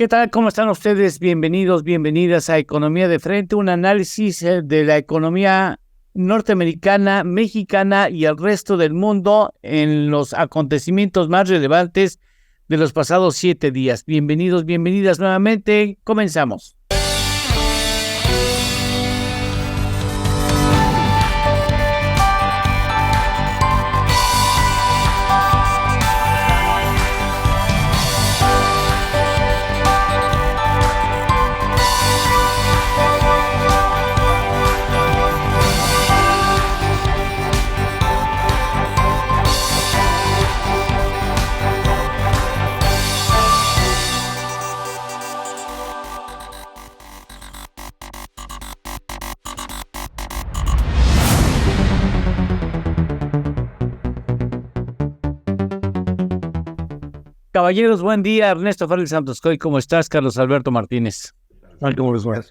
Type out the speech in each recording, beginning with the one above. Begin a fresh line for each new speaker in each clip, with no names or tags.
¿Qué tal? ¿Cómo están ustedes? Bienvenidos, bienvenidas a Economía de Frente, un análisis de la economía norteamericana, mexicana y el resto del mundo en los acontecimientos más relevantes de los pasados 7 días. Bienvenidos, bienvenidas nuevamente. Comenzamos. Caballeros, buen día. Ernesto Félix Santoscoy, ¿cómo estás? Carlos Alberto Martínez.
¿Cómo les va?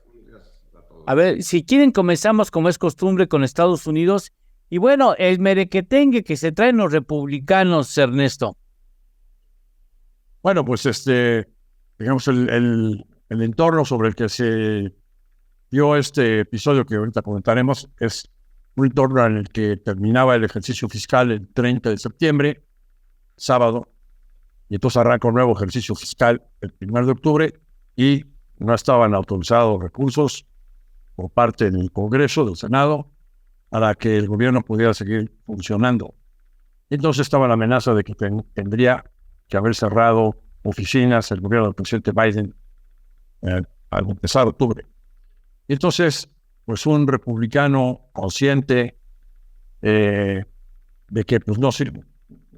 A ver, si quieren comenzamos como es costumbre con Estados Unidos. Y bueno, el merequetengue que se traen los republicanos, Ernesto.
Bueno, pues digamos, el entorno sobre el que se dio este episodio que ahorita comentaremos es un entorno en el que terminaba el ejercicio fiscal el 30 de septiembre, sábado, y entonces arranca un nuevo ejercicio fiscal el 1 de octubre y no estaban autorizados recursos por parte del Congreso, del Senado, para que el gobierno pudiera seguir funcionando. Entonces estaba la amenaza de que tendría que haber cerrado oficinas el gobierno del presidente Biden al empezar octubre. Entonces, pues un republicano consciente de que pues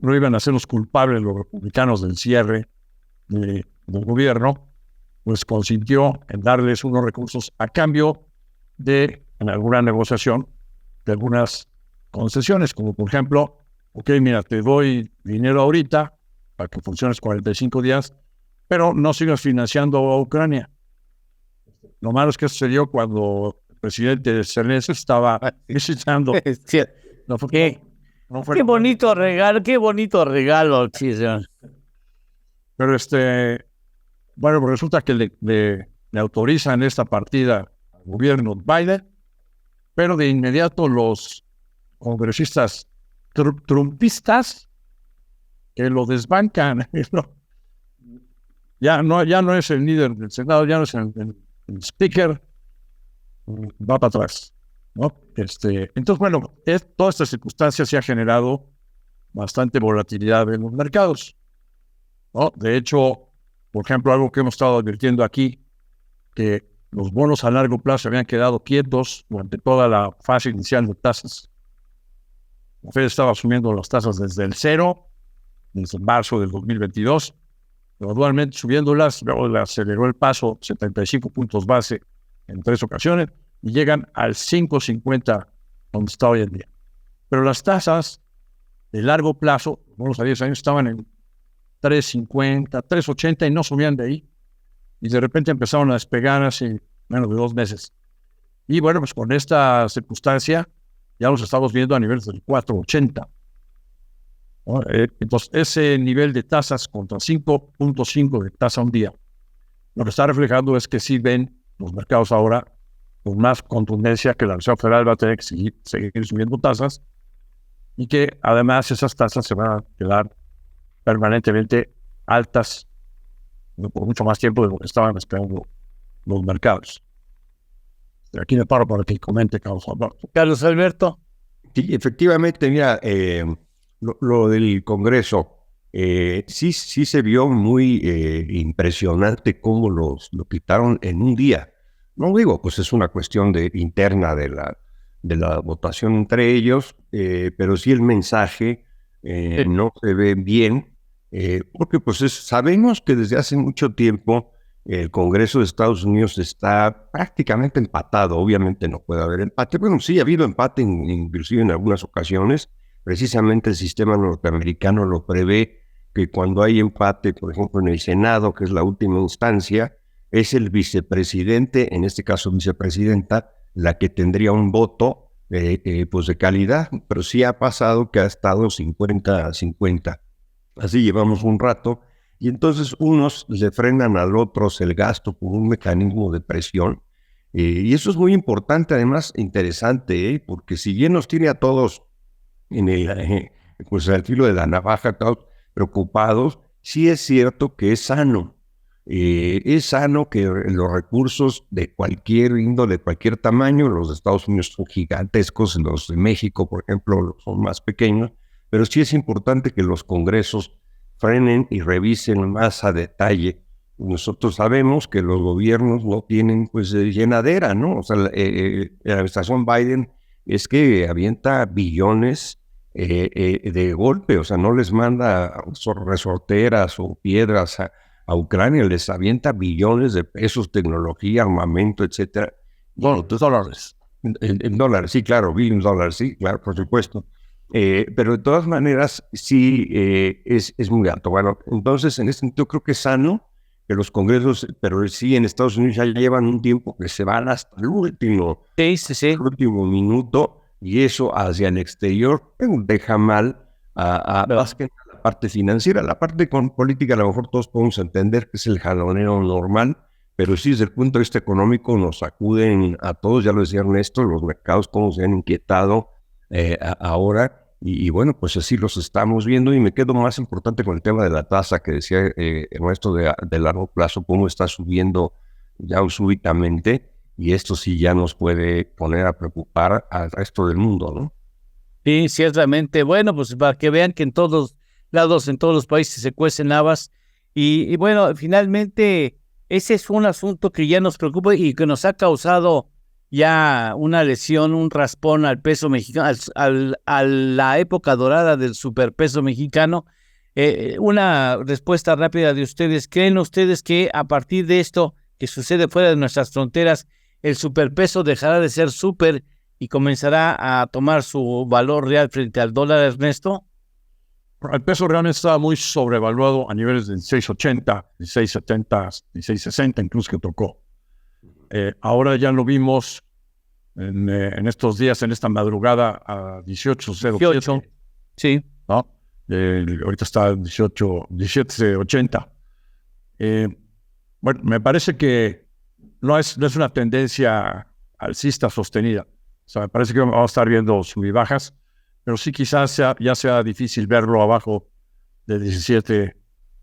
no iban a ser los culpables los republicanos del cierre del gobierno, pues consintió en darles unos recursos a cambio de, en alguna negociación, de algunas concesiones, como por ejemplo, ok, mira, te doy dinero ahorita para que funciones 45 días, pero no sigas financiando a Ucrania. Lo malo es que eso se dio cuando el presidente Zelensky estaba visitando.
No fue, qué bonito regalo, sí, señor.
Pero bueno, pues resulta que le autorizan esta partida al gobierno Biden, pero de inmediato los congresistas trumpistas que lo desbancan, ya no es el líder del Senado, ya no es el speaker, va para atrás, ¿no? Entonces, bueno, toda esta circunstancia se ha generado bastante volatilidad en los mercados, ¿no? De hecho, por ejemplo, algo que hemos estado advirtiendo aquí, que los bonos a largo plazo habían quedado quietos durante toda la fase inicial de tasas. La Fed estaba asumiendo las tasas desde el cero, desde marzo del 2022, gradualmente subiéndolas, luego le aceleró el paso 75 puntos base en 3 ocasiones y llegan al 5.50 donde está hoy en día. Pero las tasas de largo plazo, los bonos a 10 años estaban en 3.50, 3.80 y no subían de ahí. Y de repente empezaron a despegar hace menos de 2 meses. Y bueno, pues con esta circunstancia ya los estamos viendo a niveles del 4.80. ¿No? Entonces, ese nivel de tasas contra 5.5 de tasa un día, lo que está reflejando es que sí ven los mercados ahora con más contundencia que la Reserva Federal va a tener que seguir subiendo tasas y que además esas tasas se van a quedar permanentemente altas por mucho más tiempo de lo que estaban esperando los mercados. Aquí me paro para que comente Carlos Alberto.
Carlos Alberto.
Sí, efectivamente, mira, lo del Congreso, sí se vio muy impresionante cómo lo quitaron en un día. No digo, pues es una cuestión interna de la votación entre ellos, pero sí el mensaje no se ve bien, porque pues sabemos que desde hace mucho tiempo el Congreso de Estados Unidos está prácticamente empatado. Obviamente no puede haber empate. Bueno, sí ha habido empate inclusive en algunas ocasiones. Precisamente el sistema norteamericano lo prevé, que cuando hay empate, por ejemplo en el Senado, que es la última instancia, es el vicepresidente, en este caso vicepresidenta, la que tendría un voto pues de calidad, pero sí ha pasado que ha estado 50-50. Así llevamos un rato y entonces unos le frenan al otros el gasto por un mecanismo de presión. Y eso es muy importante, además interesante, porque si bien nos tiene a todos en pues al filo de la navaja, todos preocupados, sí es cierto que es sano. Es sano que los recursos de cualquier índole, de cualquier tamaño, los de Estados Unidos son gigantescos, los de México, por ejemplo, son más pequeños, pero sí es importante que los congresos frenen y revisen más a detalle. Nosotros sabemos que los gobiernos no tienen pues llenadera, ¿no? O sea, la administración Biden es que avienta billones de golpe, o sea, no les manda resorteras o piedras a Ucrania, les avienta billones de pesos, tecnología, armamento, etcétera.
Dólares.
En dólares, sí, claro, billions de dólares, sí, claro, por supuesto. Pero de todas maneras, sí es muy alto. Bueno, entonces, en este sentido, creo que es sano que los congresos, pero sí en Estados Unidos ya llevan un tiempo que se van hasta el último, el último minuto, y eso hacia el exterior deja mal más que la parte financiera. La parte política, a lo mejor todos podemos entender que es el jaloneo normal, pero sí desde el punto de vista económico nos sacuden a todos, ya lo decía Ernesto, los mercados cómo se han inquietado ahora. Y bueno, pues así los estamos viendo, y me quedo más importante con el tema de la tasa que decía Ernesto de largo plazo, cómo está subiendo ya súbitamente, y esto sí ya nos puede poner a preocupar al resto del mundo, ¿no?
Sí, ciertamente. Bueno, pues para que vean que en todos lados, en todos los países se cuecen habas, y bueno, finalmente ese es un asunto que ya nos preocupa y que nos ha causado ya una lesión, un raspón al peso mexicano, a la época dorada del superpeso mexicano. Una respuesta rápida de ustedes. ¿Creen ustedes que a partir de esto que sucede fuera de nuestras fronteras, el superpeso dejará de ser super y comenzará a tomar su valor real frente al dólar, Ernesto?
El peso realmente estaba muy sobrevaluado a niveles de 6.80, 6.70, 6.60 incluso que tocó. Ahora ya lo vimos en estos días, en esta madrugada a 18.07.
Sí.
¿No? Ahorita está 17.80. Bueno, me parece que no es una tendencia alcista sostenida. O sea, me parece que vamos a estar viendo sub y bajas, pero sí quizás ya sea difícil verlo abajo de 17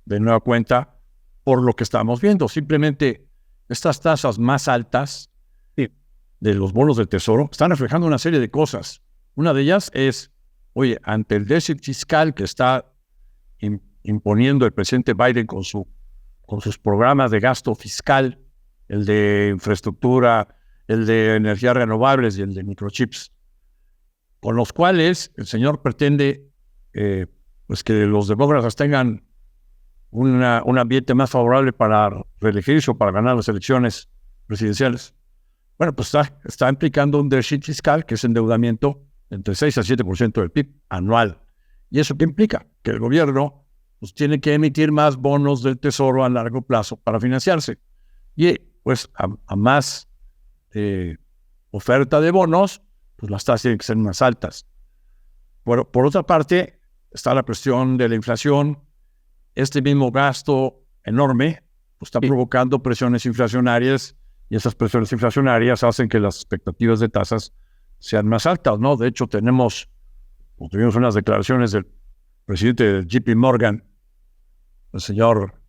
de nueva cuenta por lo que estamos viendo. Simplemente estas tasas más altas de los bonos del Tesoro están reflejando una serie de cosas. Una de ellas es, oye, ante el déficit fiscal que está imponiendo el presidente Biden con sus programas de gasto fiscal, el de infraestructura, el de energías renovables y el de microchips, con los cuales el señor pretende pues que los demócratas tengan un ambiente más favorable para reelegirse o para ganar las elecciones presidenciales. Bueno, pues está implicando un déficit fiscal, que es endeudamiento entre 6 a 7% del PIB anual. ¿Y eso qué implica? Que el gobierno pues, tiene que emitir más bonos del Tesoro a largo plazo para financiarse. Y pues a más oferta de bonos, pues las tasas tienen que ser más altas. Bueno, por otra parte, está la presión de la inflación. Este mismo gasto enorme pues, está provocando presiones inflacionarias, y esas presiones inflacionarias hacen que las expectativas de tasas sean más altas, ¿no? De hecho, tuvimos unas declaraciones del presidente de JP Morgan, el señor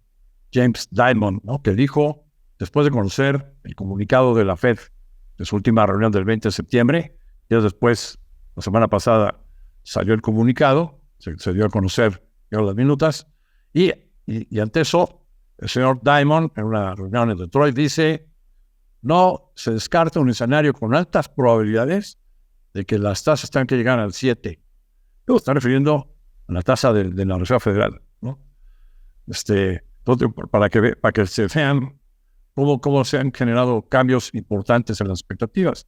James Dimon, ¿no? Que dijo, después de conocer el comunicado de la Fed de su última reunión del 20 de septiembre, días después, la semana pasada, salió el comunicado, se dio a conocer las minutas, y ante eso, el señor Dimon, en una reunión en Detroit, dice, no se descarta un escenario con altas probabilidades de que las tasas tengan que llegar al 7. Luego está refiriendo a la tasa de la Reserva Federal, ¿no? Entonces, para que se vean cómo se han generado cambios importantes en las expectativas.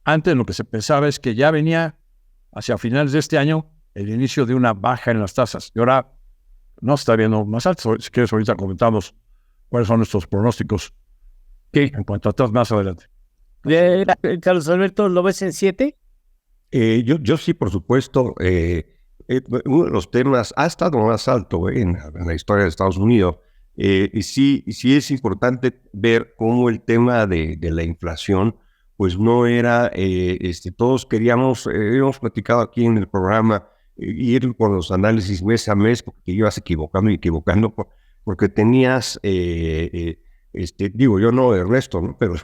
Antes lo que se pensaba es que ya venía hacia finales de este año el inicio de una baja en las tasas. Y ahora no se está viendo más alto. Si quieres, ahorita comentamos cuáles son nuestros pronósticos en cuanto a tasas más adelante.
Carlos Alberto, ¿lo ves en 7?
Yo sí, por supuesto. uno de los temas ha estado más alto en la historia de Estados Unidos. Y sí es importante ver cómo el tema de la inflación, pues no era, todos queríamos, hemos platicado aquí en el programa, ir con los análisis mes a mes, porque ibas equivocando, porque tenías, digo, yo no, Ernesto, ¿no? Pero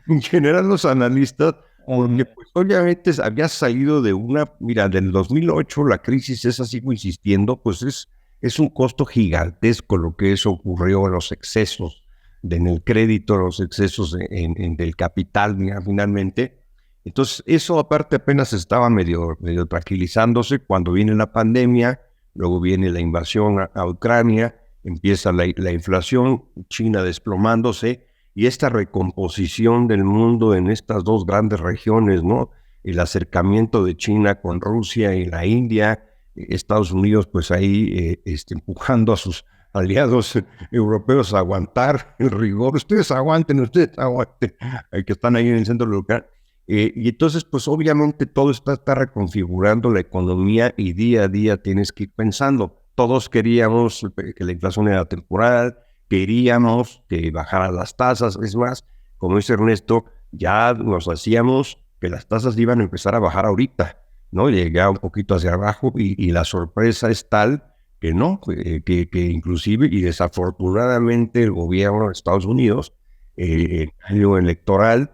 en general los analistas, porque pues, obviamente había salido de mira, del 2008 la crisis esa, sigo insistiendo, pues es un costo gigantesco lo que eso ocurrió en los excesos en el crédito, los excesos del capital, mira, finalmente. Entonces, eso aparte apenas estaba medio tranquilizándose cuando viene la pandemia, luego viene la invasión a Ucrania, empieza la inflación, China desplomándose, y esta recomposición del mundo en estas dos grandes regiones, ¿no? El acercamiento de China con Rusia y la India, Estados Unidos pues ahí empujando a sus aliados europeos a aguantar el rigor. Ustedes aguanten, que están ahí en el centro local. Y entonces, pues obviamente todo está reconfigurando la economía y día a día tienes que ir pensando. Todos queríamos que la inflación era temporal, queríamos que bajaran las tasas. Es más, como dice Ernesto, ya nos hacíamos que las tasas iban a empezar a bajar ahorita, ¿no? Llega un poquito hacia abajo y la sorpresa es tal que no, que inclusive y desafortunadamente el gobierno de Estados Unidos, en el año electoral,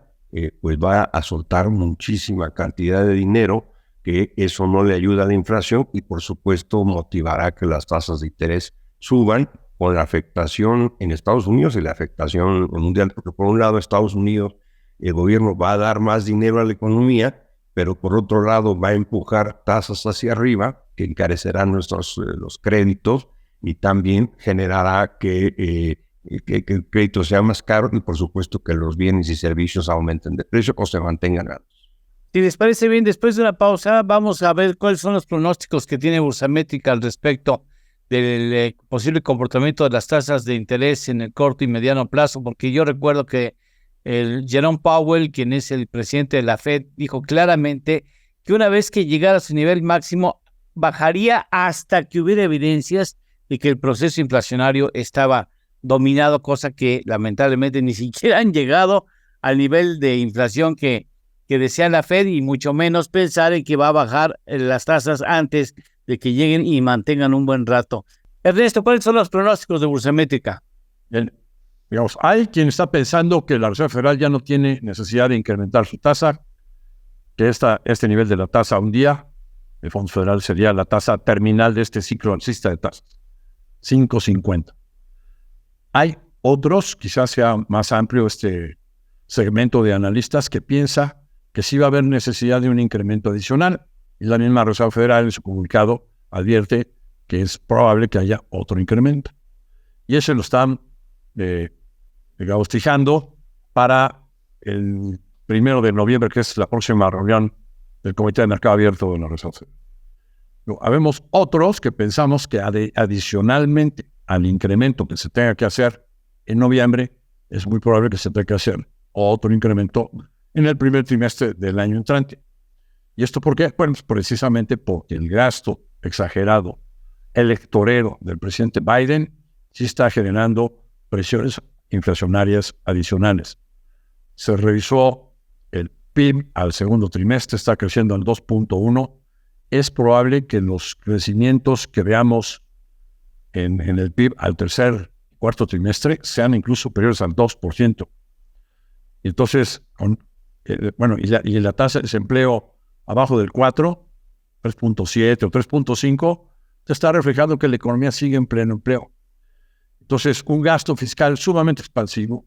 pues va a soltar muchísima cantidad de dinero, que eso no le ayuda a la inflación y por supuesto motivará que las tasas de interés suban, con la afectación en Estados Unidos y la afectación mundial, porque por un lado Estados Unidos, el gobierno va a dar más dinero a la economía, pero por otro lado va a empujar tasas hacia arriba, que encarecerán los créditos y también generará que el crédito sea más caro y por supuesto que los bienes y servicios aumenten de precio o se mantengan altos.
Si les parece bien, después de una pausa vamos a ver cuáles son los pronósticos que tiene Bursamétrica al respecto del posible comportamiento de las tasas de interés en el corto y mediano plazo, porque yo recuerdo que el Jerome Powell, quien es el presidente de la Fed, dijo claramente que una vez que llegara a su nivel máximo, bajaría hasta que hubiera evidencias de que el proceso inflacionario estaba dominado, cosa que lamentablemente ni siquiera han llegado al nivel de inflación que desea la Fed y mucho menos pensar en que va a bajar las tasas antes de que lleguen y mantengan un buen rato. Ernesto, ¿cuáles son los pronósticos de Bursamétrica?
Bien. Digamos, hay quien está pensando que la Reserva Federal ya no tiene necesidad de incrementar su tasa, que este nivel de la tasa un día, el Fondo Federal sería la tasa terminal de este ciclo alcista de tasas, 5.50. Hay otros, quizás sea más amplio este segmento de analistas, que piensa que sí va a haber necesidad de un incremento adicional. Y la misma Reserva Federal en su comunicado advierte que es probable que haya otro incremento. Y ese lo están, digamos, fijando para el 1 de noviembre, que es la próxima reunión del Comité de Mercado Abierto de la Reserva Federal. Habemos otros que pensamos que adicionalmente al incremento que se tenga que hacer en noviembre, es muy probable que se tenga que hacer otro incremento en el primer trimestre del año entrante. ¿Y esto por qué? Bueno, precisamente porque el gasto exagerado electorero del presidente Biden sí está generando presiones inflacionarias adicionales. Se revisó el PIB al segundo trimestre, está creciendo al 2.1. Es probable que los crecimientos que veamos en el PIB al cuarto trimestre sean incluso superiores al 2%. Entonces, y la tasa de desempleo abajo del 4, 3.7 o 3.5, se está reflejando que la economía sigue en pleno empleo. Entonces, un gasto fiscal sumamente expansivo,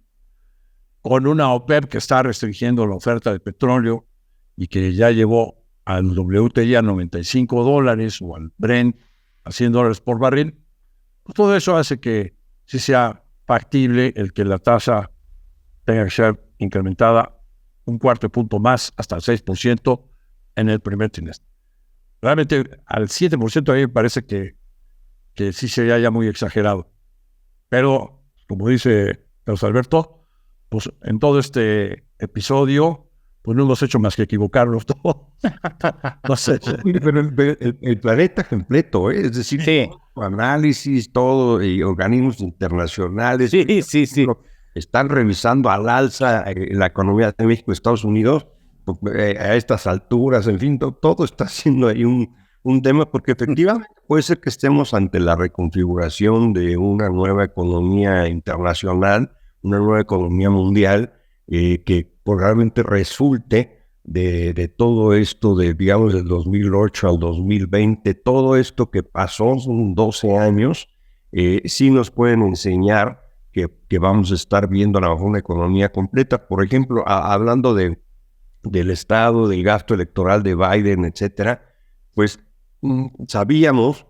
con una OPEP que está restringiendo la oferta de petróleo y que ya llevó al WTI a $95 o al Brent a $100 por barril, pues todo eso hace que sí sea factible el que la tasa tenga que ser incrementada un cuarto de punto más, hasta el 6% en el primer trimestre. Realmente al 7% a mí me parece que sí sería ya muy exagerado. Pero, como dice Carlos Alberto, pues en todo este episodio, pues no hemos hecho más que equivocarnos todos. No sé.
Pero el planeta completo, es decir,
Sí.
análisis, todo, y organismos internacionales
Sí.
están revisando al alza la economía de México y Estados Unidos a estas alturas, en fin, todo está siendo ahí un tema, porque efectivamente puede ser que estemos ante la reconfiguración de una nueva economía internacional, una nueva economía mundial, que probablemente resulte de todo esto, digamos, del 2008 al 2020, todo esto que pasó, son 12 años, sí nos pueden enseñar que vamos a estar viendo a lo mejor una economía completa. Por ejemplo, hablando del Estado, del gasto electoral de Biden, etcétera, pues sabíamos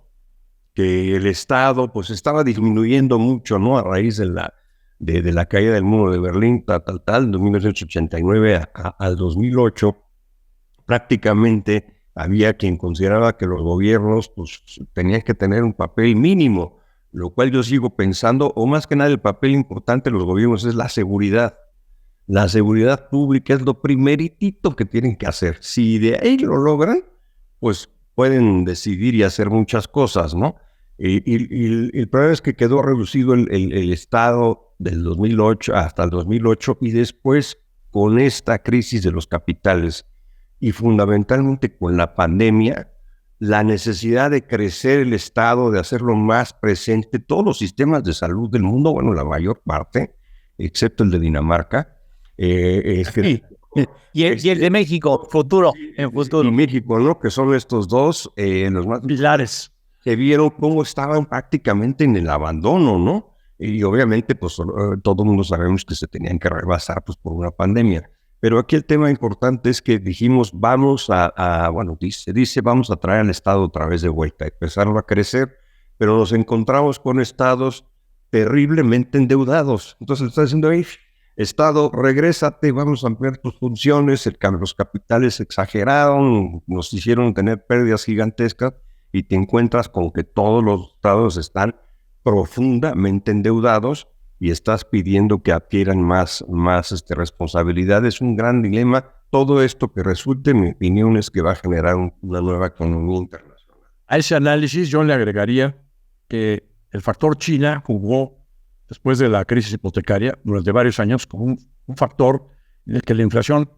que el Estado pues estaba disminuyendo mucho, ¿no? A raíz de la caída del muro de Berlín, de 1989 al 2008, prácticamente había quien consideraba que los gobiernos pues tenían que tener un papel mínimo, lo cual yo sigo pensando, o más que nada el papel importante de los gobiernos es la seguridad. La seguridad pública es lo primeritito que tienen que hacer. Si de ahí lo logran, pues pueden decidir y hacer muchas cosas, ¿no? Y el problema es que quedó reducido el Estado del 2008 hasta el 2008 y después con esta crisis de los capitales y fundamentalmente con la pandemia, la necesidad de crecer el Estado, de hacerlo más presente, todos los sistemas de salud del mundo, bueno, la mayor parte, excepto el de Dinamarca,
Sí. Y el de México, futuro, en futuro.
y México, ¿no? Que son estos dos, los más
Pilares.
que vieron cómo estaban prácticamente en el abandono, ¿no? Y obviamente, pues todo el mundo sabemos que se tenían que rebasar pues, por una pandemia. Pero aquí el tema importante es que dijimos, vamos bueno, dice, vamos a traer al Estado otra vez de vuelta, empezaron a crecer, pero nos encontramos con estados terriblemente endeudados. Entonces está diciendo, Estado, regrésate, vamos a ampliar tus funciones, los capitales exageraron, nos hicieron tener pérdidas gigantescas y te encuentras con que todos los estados están profundamente endeudados y estás pidiendo que adquieran más responsabilidad. Es un gran dilema. Todo esto que resulte, en mi opinión, es que va a generar una nueva economía internacional.
A ese análisis yo le agregaría que el factor China jugó después de la crisis hipotecaria durante varios años como un factor en el que la inflación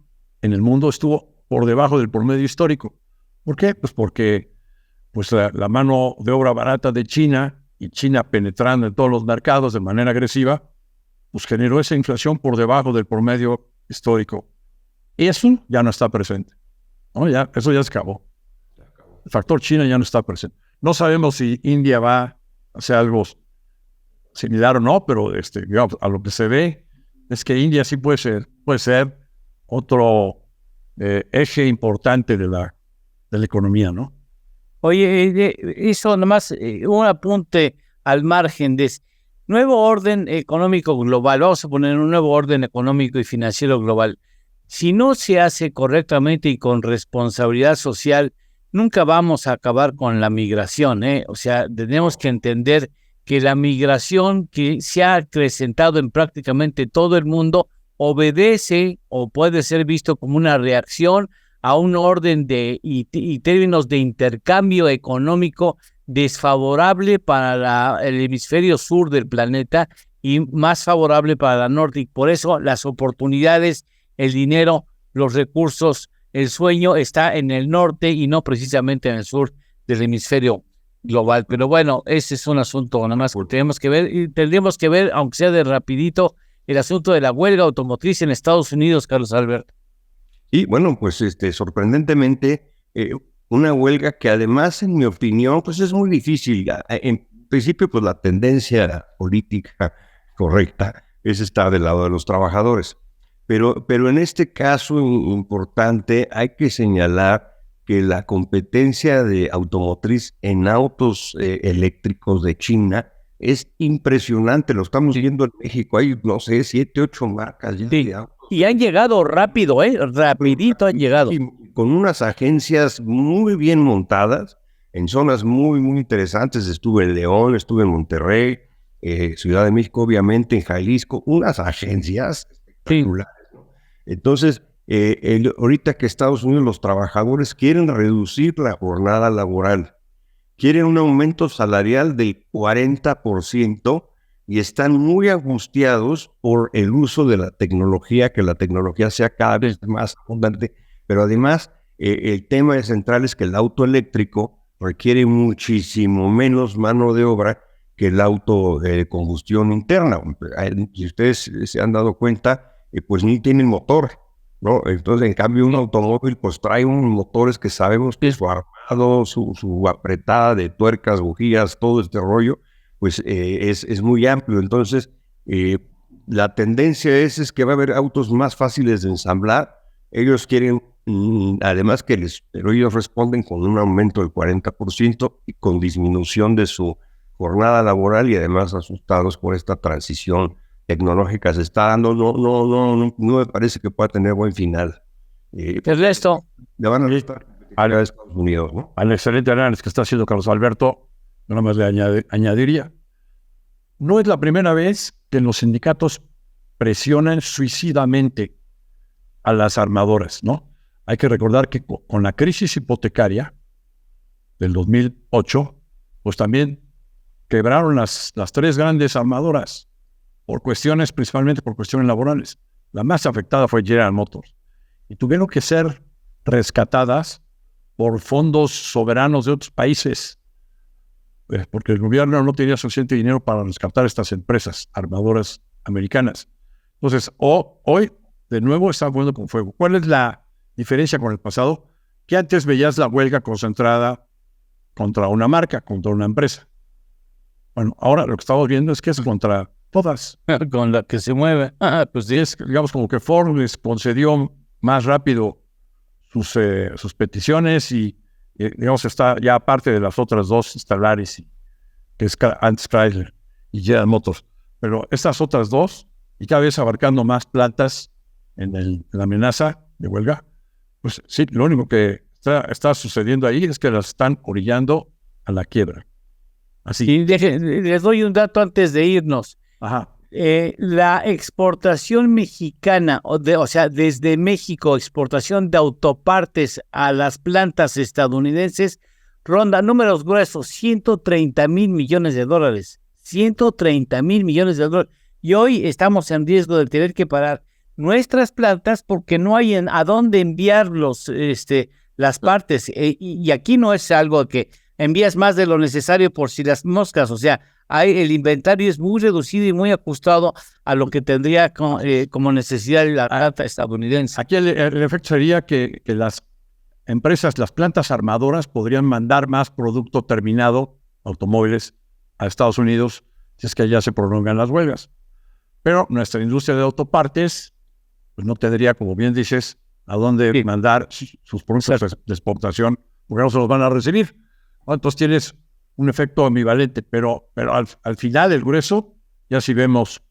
en el mundo estuvo por debajo del promedio histórico. ¿Por qué? Pues porque la mano de obra barata de China y China penetrando en todos los mercados de manera agresiva, pues generó esa inflación por debajo del promedio histórico. Y eso ya no está presente, ¿no? Eso ya se acabó. El factor China ya no está presente. No sabemos si India va a hacer algo similar o no, pero digamos, a lo que se ve es que India sí puede ser otro eje importante de la economía, ¿no?
Oye, eso nomás un apunte al margen de nuevo orden económico global. Vamos a poner un nuevo orden económico y financiero global. Si no se hace correctamente y con responsabilidad social, nunca vamos a acabar con la migración, ¿eh? O sea, tenemos que entender que la migración que se ha acrecentado en prácticamente todo el mundo obedece o puede ser visto como una reacción a un orden y términos de intercambio económico desfavorable para el hemisferio sur del planeta y más favorable para la norte. Y por eso las oportunidades, el dinero, los recursos, el sueño está en el norte y no precisamente en el sur del hemisferio global. Pero bueno, ese es un asunto nada más que tenemos que ver, y tendríamos que ver, aunque sea de rapidito, el asunto de la huelga automotriz en Estados Unidos, Carlos Alberto.
Y bueno, pues sorprendentemente, una huelga que además, en mi opinión, pues es muy difícil. En principio, pues la tendencia política correcta es estar del lado de los trabajadores. Pero en este caso importante hay que señalar que la competencia de automotriz en autos eléctricos de China es impresionante. Lo estamos viendo en México. Hay, no sé, 7, 8 marcas ya de autos.
Y han llegado rápido, rapidito han llegado.
Y con unas agencias muy bien montadas, en zonas muy, muy interesantes. Estuve en León, estuve en Monterrey, Ciudad de México, obviamente, en Jalisco. Unas agencias particulares, ¿no? Entonces, ahorita que Estados Unidos, los trabajadores quieren reducir la jornada laboral, quieren un aumento salarial del 40% y están muy angustiados por el uso de la tecnología, que la tecnología sea cada vez más abundante, pero además el tema central es que el auto eléctrico requiere muchísimo menos mano de obra que el auto de combustión interna. Si ustedes se han dado cuenta, pues ni tienen motor, ¿no? Entonces, en cambio, un automóvil pues trae unos motores que sabemos que su armado, su apretada de tuercas, bujías, todo este rollo, pues es muy amplio. Entonces, la tendencia es que va a haber autos más fáciles de ensamblar. Ellos quieren, además pero ellos responden con un aumento del 40% y con disminución de su jornada laboral, y además asustados por esta transición tecnológica se está dando. No me parece que pueda tener buen final.
Ernesto.
Le van a estar a Estados Unidos, ¿no?
Al excelente análisis que está haciendo Carlos Alberto, nada más le añadiría, no es la primera vez que los sindicatos presionan suicidamente a las armadoras, ¿no? Hay que recordar que con la crisis hipotecaria del 2008, pues también quebraron las tres grandes armadoras, principalmente por cuestiones laborales. La más afectada fue General Motors, y tuvieron que ser rescatadas por fondos soberanos de otros países, porque el gobierno no tenía suficiente dinero para rescatar estas empresas armadoras americanas. Entonces, hoy, de nuevo, están jugando con fuego. ¿Cuál es la diferencia con el pasado? Que antes veías la huelga concentrada contra una marca, contra una empresa. Bueno, ahora lo que estamos viendo es que es contra todas.
Con la que se mueve.
Pues sí, es, digamos, como que Ford les concedió más rápido sus peticiones y, digamos, está ya aparte de las otras dos estelares, que es antes Chrysler y General Motors. Pero estas otras dos, y cada vez abarcando más plantas en la amenaza de huelga, pues sí, lo único que está sucediendo ahí es que las están orillando a la quiebra. Así.
Y les doy un dato antes de irnos.
Ajá.
La exportación mexicana, o sea, desde México, exportación de autopartes a las plantas estadounidenses, ronda números gruesos, $130 mil millones. 130 mil millones de dólares. Y hoy estamos en riesgo de tener que parar nuestras plantas porque no hay a dónde enviar las partes. Y aquí no es algo que envías más de lo necesario por si las moscas, o sea, el inventario es muy reducido y muy ajustado a lo que tendría como necesidad la planta estadounidense.
Aquí el efecto sería que las empresas, las plantas armadoras podrían mandar más producto terminado, automóviles, a Estados Unidos, si es que allá se prolongan las huelgas. Pero nuestra industria de autopartes, pues no tendría, como bien dices, a dónde mandar sus productos de exportación, porque no se los van a recibir. Entonces tienes un efecto ambivalente, pero al final, el grueso, ya si vemos,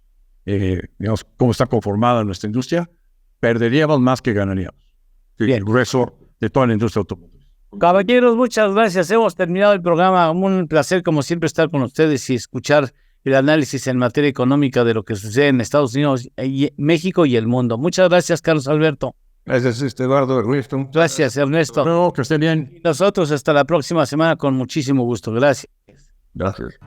digamos, cómo está conformada nuestra industria, perderíamos más que ganaríamos. Sí, el grueso de toda la industria automotriz.
Caballeros, muchas gracias. Hemos terminado el programa. Un placer, como siempre, estar con ustedes y escuchar el análisis en materia económica de lo que sucede en Estados Unidos, México y el mundo. Muchas gracias, Carlos Alberto.
Gracias, Eduardo, Ernesto.
Gracias, Ernesto.
No, que estén bien.
Y nosotros hasta la próxima semana con muchísimo gusto. Gracias.
Gracias.